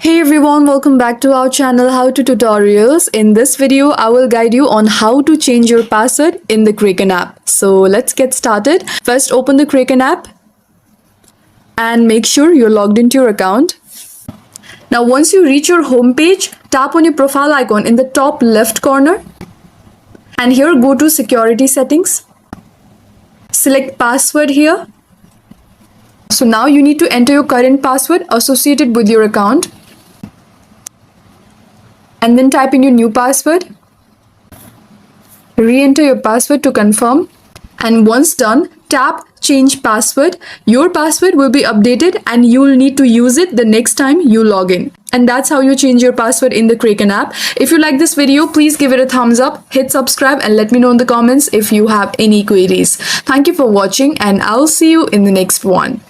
Hey everyone, welcome back to our channel How to Tutorials. In this video, I will guide you on how to change your password in the Kraken app. So let's get started. First, open the Kraken app and make sure you're logged into your account. Now, once you reach your home page, tap on your profile icon in the top left corner and here go to security settings. Select password here. So now you need to enter your current password associated with your account. And then type in your new password. Re-enter your password to confirm. And once done, tap change password. Your password will be updated and you will need to use it the next time you log in. And that's how you change your password in the Kraken app. If you like this video, please give it a thumbs up, hit subscribe and let me know in the comments if you have any queries. Thank you for watching and I'll see you in the next one.